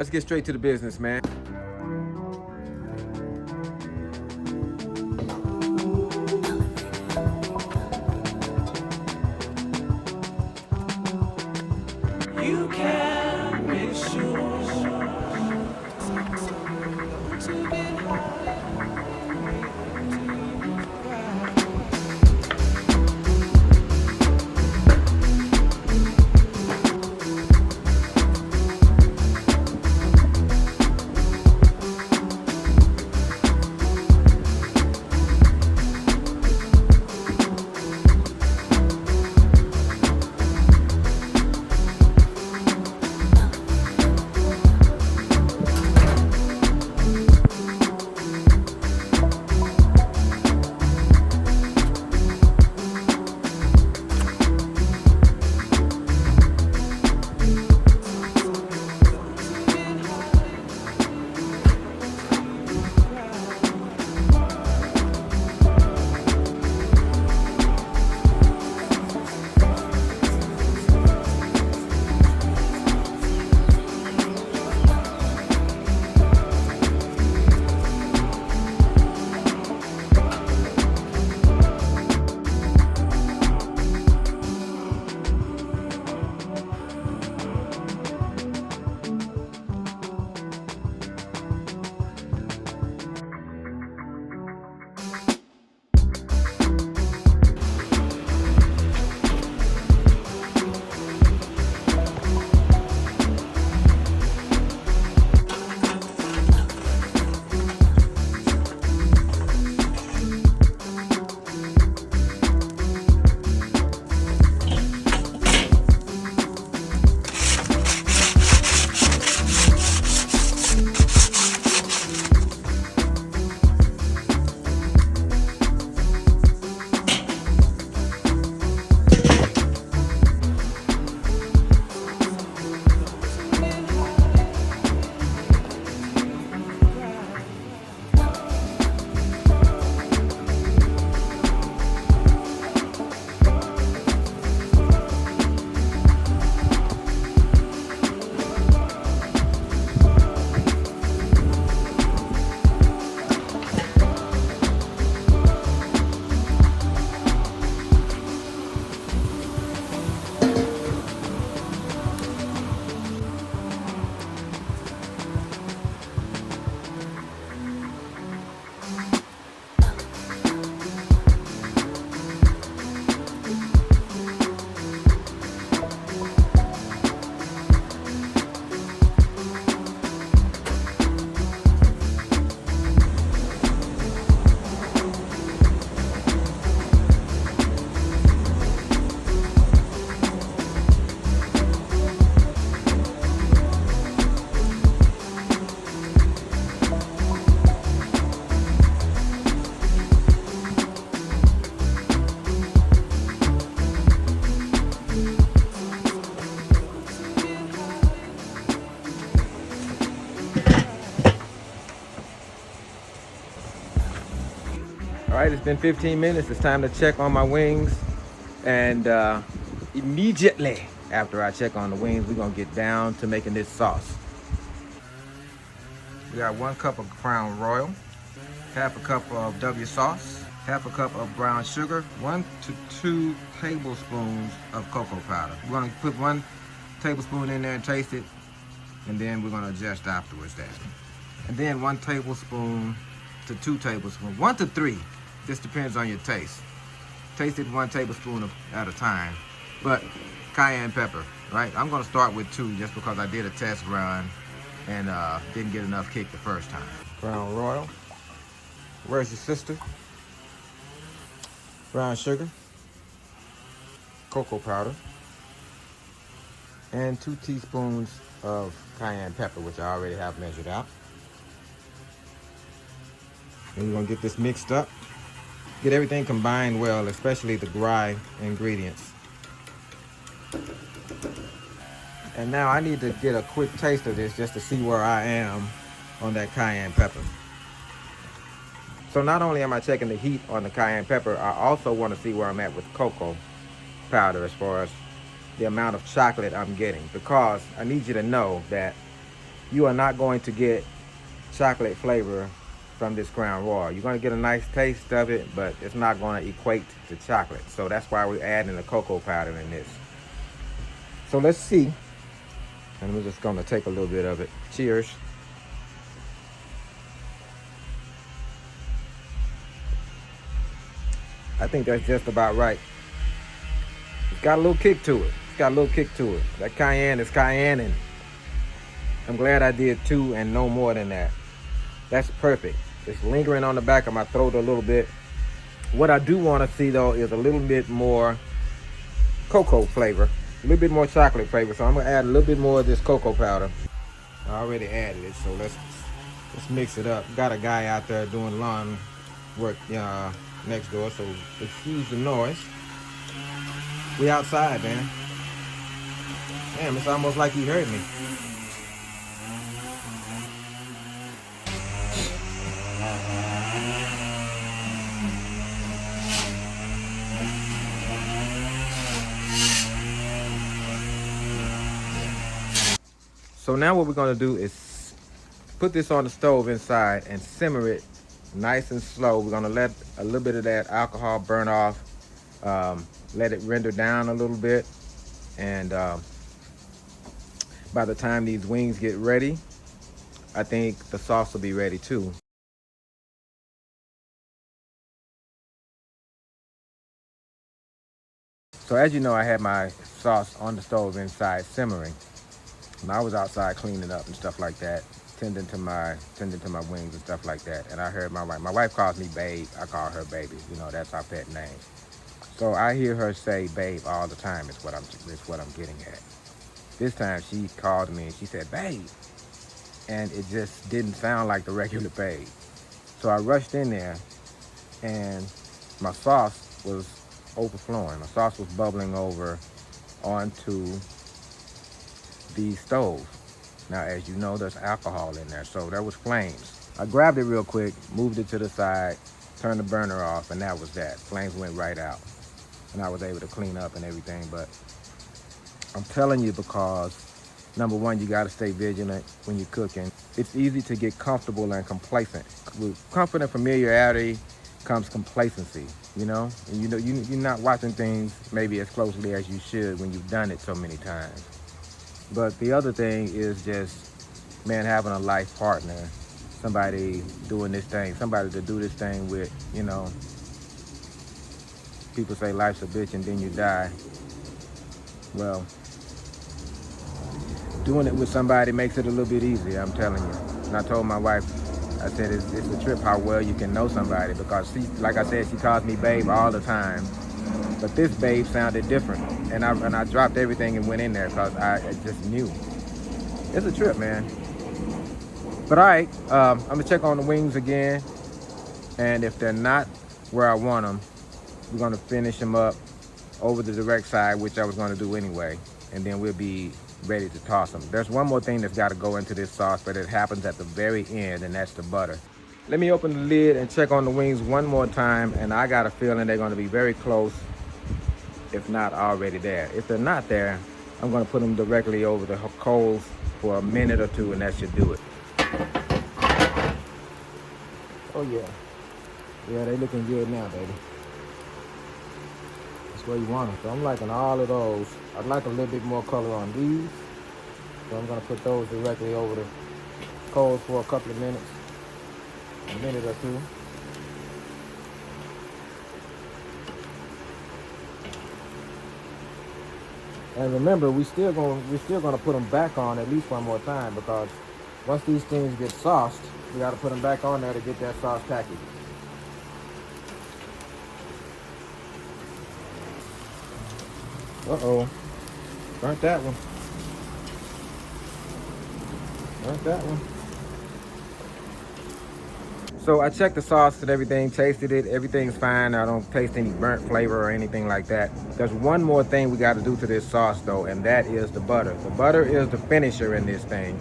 Let's get straight to the business, man. You can make sure to get All right, it's been 15 minutes. It's time to check on my wings. And immediately after I check on the wings, we're gonna get down to making this sauce. We got 1 cup of Crown Royal, half a cup of W sauce, half a cup of brown sugar, 1 to 2 tablespoons of cocoa powder. We're gonna put 1 tablespoon in there and taste it, and then we're gonna adjust afterwards that. And then 1 tablespoon to 2 tablespoons, 1 to 3. This depends on your taste. Taste it 1 tablespoon at a time. But cayenne pepper, right? I'm gonna start with 2 just because I did a test run and didn't get enough kick the first time. Brown Royal. Where's your sister? Brown sugar. Cocoa powder. And 2 teaspoons of cayenne pepper, which I already have measured out. And we're gonna get this mixed up. Get everything combined well, especially the dry ingredients. And now I need to get a quick taste of this just to see where I am on that cayenne pepper. So not only am I checking the heat on the cayenne pepper, I also want to see where I'm at with cocoa powder as far as the amount of chocolate I'm getting, because I need you to know that you are not going to get chocolate flavor from this Crown Royal. You're going to get a nice taste of it, but it's not going to equate to chocolate. So that's why we're adding the cocoa powder in this. So let's see. And we're just going to take a little bit of it. Cheers. I think that's just about right. It's got a little kick to it. It's got a little kick to it. That cayenne is cayenne, and I'm glad I did 2 and no more than that. That's perfect. It's lingering on the back of my throat a little bit. What I do want to see though is a little bit more cocoa flavor, a little bit more chocolate flavor. So I'm gonna add a little bit more of this cocoa powder. I already added it, so let's mix it up. Got a guy out there doing lawn work next door, so excuse the noise. We outside, man. Damn, it's almost like he heard me. So now what we're gonna do is put this on the stove inside and simmer it nice and slow. We're gonna let a little bit of that alcohol burn off, let it render down a little bit, and by the time these wings get ready, I think the sauce will be ready too. So as you know, I had my sauce on the stove inside simmering. And I was outside cleaning up and stuff like that, tending to my wings and stuff like that. And I heard my wife. My wife calls me babe. I call her baby. You know, that's our pet name. So I hear her say babe all the time. Is what I'm getting at. This time she called me and she said babe, and it just didn't sound like the regular babe. So I rushed in there, and my sauce was overflowing. My sauce was bubbling over onto the stove. Now, as you know, there's alcohol in there, so there was flames. I grabbed it real quick, moved it to the side, turned the burner off, and that was that. Flames went right out, and I was able to clean up and everything. But I'm telling you, because number one, you got to stay vigilant when you're cooking. It's easy to get comfortable and complacent. With comfort and familiarity comes complacency, you know? And you know, you're not watching things maybe as closely as you should when you've done it so many times. But the other thing is just, man, having a life partner, somebody doing this thing, somebody to do this thing with, you know. People say life's a bitch and then you die. Well, doing it with somebody makes it a little bit easier, I'm telling you. And I told my wife, I said, it's a trip how well you can know somebody, because she, like I said, she calls me babe all the time. But this babe sounded different, and I dropped everything and went in there because I just knew. It's a trip, man. But all right, I'm gonna check on the wings again, and if they're not where I want them, we're gonna finish them up over the direct side, which I was gonna do anyway, and then we'll be ready to toss them. There's one more thing that's got to go into this sauce, but it happens at the very end, and that's the butter. Let me open the lid and check on the wings one more time, and I got a feeling they're gonna be very close, if not already there. If they're not there, I'm gonna put them directly over the coals for a minute or two, and that should do it. Oh yeah. Yeah, they looking good now, baby. That's where you want them. So I'm liking all of those. I'd like a little bit more color on these. So I'm gonna put those directly over the coals for a couple of minutes, a minute or two. And remember, we're still gonna put them back on at least one more time, because once these things get sauced, we gotta put them back on there to get that sauce tacky. Uh-oh. Burnt that one. Burnt that one. So I checked the sauce and everything, tasted it, everything's fine. I don't taste any burnt flavor or anything like that. There's one more thing we got to do to this sauce though, and that is the butter. The butter is the finisher in this thing.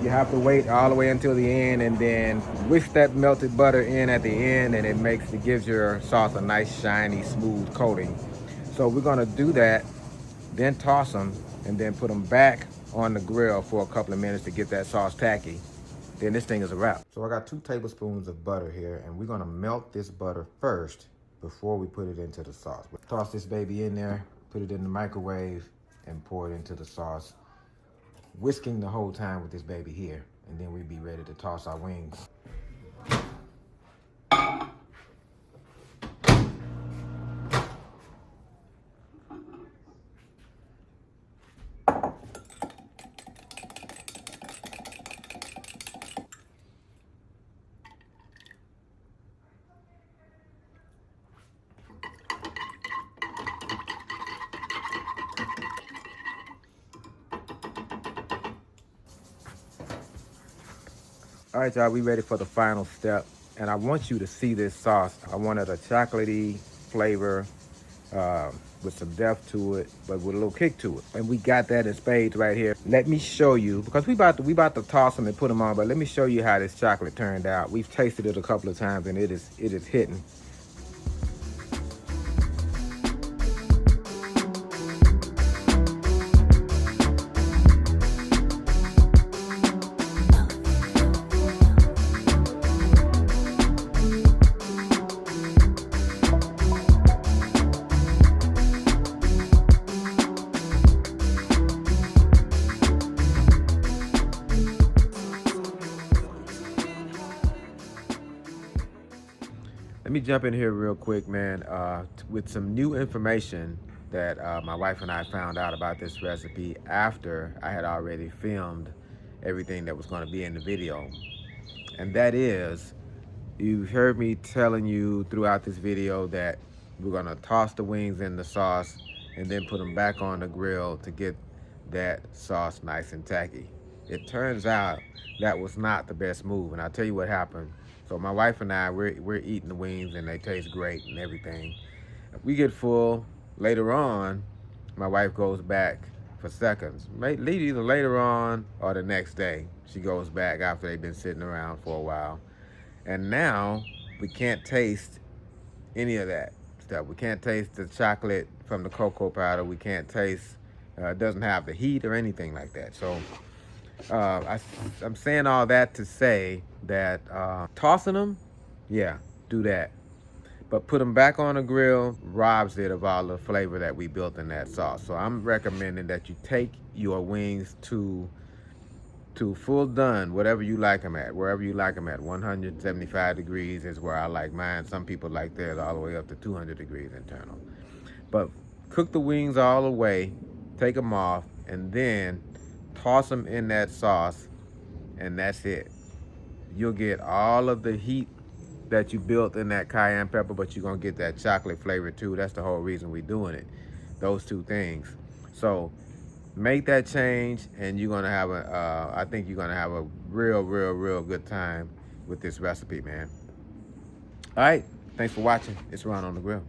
You have to wait all the way until the end and then whisk that melted butter in at the end, and it gives your sauce a nice, shiny, smooth coating. So we're gonna do that, then toss them, and then put them back on the grill for a couple of minutes to get that sauce tacky, then this thing is a wrap. So I got 2 tablespoons of butter here, and we're gonna melt this butter first before we put it into the sauce. Toss this baby in there, put it in the microwave, and pour it into the sauce, whisking the whole time with this baby here, and then we'll be ready to toss our wings. All right, y'all, we ready for the final step. And I want you to see this sauce. I wanted a chocolatey flavor with some depth to it, but with a little kick to it. And we got that in spades right here. Let me show you, because we about to toss them and put them on, but let me show you how this chocolate turned out. We've tasted it a couple of times and it is hitting. Let me jump in here real quick, man, with some new information that my wife and I found out about this recipe after I had already filmed everything that was going to be in the video. And that is, you've heard me telling you throughout this video that we're going to toss the wings in the sauce and then put them back on the grill to get that sauce nice and tacky. It turns out that was not the best move, and I'll tell you what happened. So my wife and I, we're eating the wings and they taste great and everything. We get full. Later on, my wife goes back for seconds. Either later on or the next day. She goes back after they've been sitting around for a while. And now we can't taste any of that stuff. We can't taste the chocolate from the cocoa powder. We can't taste, it doesn't have the heat or anything like that. So I'm saying all that to say that tossing them, yeah, do that. But put them back on the grill robs it of all the flavor that we built in that sauce. So I'm recommending that you take your wings to full done, whatever you like them at, wherever you like them at. 175 degrees is where I like mine. Some people like theirs all the way up to 200 degrees internal. But cook the wings all the way, take them off, and then toss them in that sauce, and that's it. You'll get all of the heat that you built in that cayenne pepper, but you're gonna get that chocolate flavor too. That's the whole reason we're doing it, those two things. So make that change, and you're gonna have I think you're gonna have a real good time with this recipe, man. All right, thanks for watching. It's Ron on the Grill.